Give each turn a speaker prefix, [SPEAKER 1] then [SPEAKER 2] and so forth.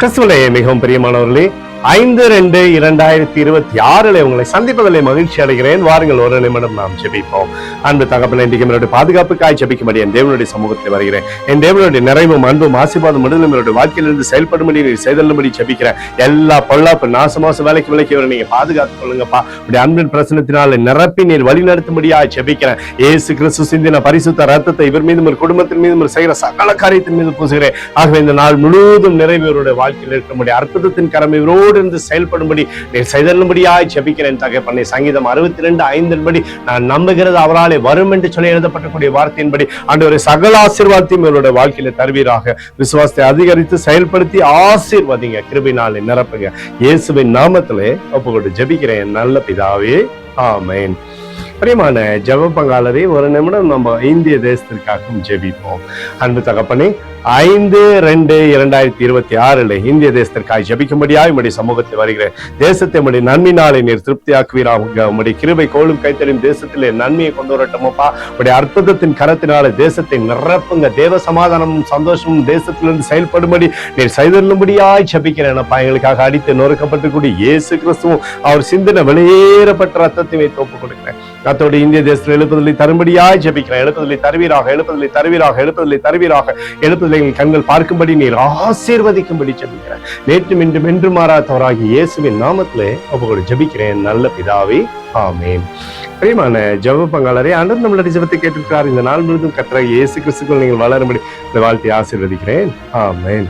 [SPEAKER 1] கிறிஸ்துவிலே மிகவும் பிரியமானவர்களே, 5/2/2026 உங்களை சந்திப்பதிலே மகிழ்ச்சி அடைகிறேன். வாருங்கள், ஒரு நிமிடம் நாம் ஜெபிப்போம். அன்பு தகப்பனே, இன்றைக்கு என்னுடைய பாதுகாப்புக்காய் ஜெபிக்கும்படி என் தேவனுடைய சமூகத்தில் வருகிறேன். என் தேவனுடைய நிறைவும் அன்பும் ஆசீர்வாதம் என்னுடைய வாழ்க்கையிலிருந்து செயல்படும்படி நீர் செய்தல்லும்படி ஜெபிக்கிறேன். எல்லா பொல்லாப்பு நாசமாச வேலைக்கு விலைக்கு நீங்க பாதுகாத்துக் கொள்ளுங்கப்பா. உடைய அன்பின் பிரசனத்தினால் நிரப்பி நீர் வழி நடத்தும்படியா ஜெபிக்கிறேன். இயேசு கிறிஸ்து சிந்தின பரிசுத்த ரத்தத்தை இவர் மீதும் ஒரு குடும்பத்தின் மீதும் ஒரு செய்கிற சகல காரியத்தின் மீது பூசுகிறேன். ஆகவே இந்த நாள் முழுவதும் நிறைவு இவருடைய வாழ்க்கையில் இருக்க முடியும். அற்புதத்தின் கரம் இவரோடு இருந்து செயல்படும்படி நீர் செய்தல்லும்படியாய் ஜெபிக்கிறேன் தகப்பனே. சங்கீதம் 62:5 நான் நம்புகிறது அவராலே வரும் என்று சொல்லி எழுதப்பட்டக்கூடிய வார்த்தையின்படி ஆண்டவரே சகல ஆசீர்வாதத்தையும் இவருடைய வாழ்க்கையில தருவீராக. விசுவாசத்தை அதிகரித்து செயல்படுத்தி ஆசீர்வதிங்க, கிருபையினாலே நிரப்புங்க. இயேசுவின் நாமத்திலே ஒப்புக்கொண்டு ஜெபிக்கிறேன் நல்ல பிதாவே, ஆமென். பிரியமான ஜெப பங்காளரே, ஒரு நிமிடம் நம்ம இந்திய தேசத்திற்காகவும் ஜெபிப்போம். அன்பு தகப்பனே, 5/2/2026 இந்திய தேசத்திற்காக ஜெபிக்கும்படியாய் உம்முடைய சமூகத்தில் வருகிறேன். தேசத்தை உம்முடைய நன்மையினாலே நீர் திருப்தி ஆக்குவீராக. உம்முடைய கிருபை கோலும் கைத்தறியும் தேசத்திலே நன்மையை கொண்டு வரட்டுமப்பா. உம்முடைய அற்புதத்தின் கரத்தினால தேசத்தை நிரப்புங்க. தேவ சமாதானமும் சந்தோஷமும் தேசத்திலிருந்து செயல்படும்படி நீர் செய்தல்லும்படியாய் ஜெபிக்கிறேன் அப்பா. எங்களுக்காக அடித்து நொறுக்கப்பட்டு கூடி இயேசு கிறிஸ்துவும் அவர் சிந்தின வெளியேறப்பட்ட ரத்தத்தை வைத்து ஒப்புக் கொடுக்கிறேன். கர்த்தருடைய இந்திய தேசத்தில் எழுப்புதலை தரும்படியாய் ஜெபிக்கிறேன். எழுப்புதலை தருவீராக, எழுப்புதலை தருவீராக, எழுப்புதலை தருவீராக. எழுப்புதலை கண்கள் பார்க்கும்படி நீர் ஆசீர்வதிக்கும்படி ஜெபிக்கிறேன். நேற்றும் இன்றும் என்று மாறாதவராகி இயேசுவின் நாமத்திலே ஒப்புக்கொண்டு ஜெபிக்கிறேன் நல்ல பிதாவே, ஆமென். பிரியமான ஜெப பங்காளரே, ஆண்டவர் நம்மளுடைய ஜெபத்தை கேட்டிருக்கிறார். இந்த நாள் முழுவதும் கர்த்தராகிய இயேசு கிறிஸ்துக்குள் நீங்கள் வளரும்படி இந்த வாழ்த்தை ஆசீர்வதிக்கிறேன். ஆமென்.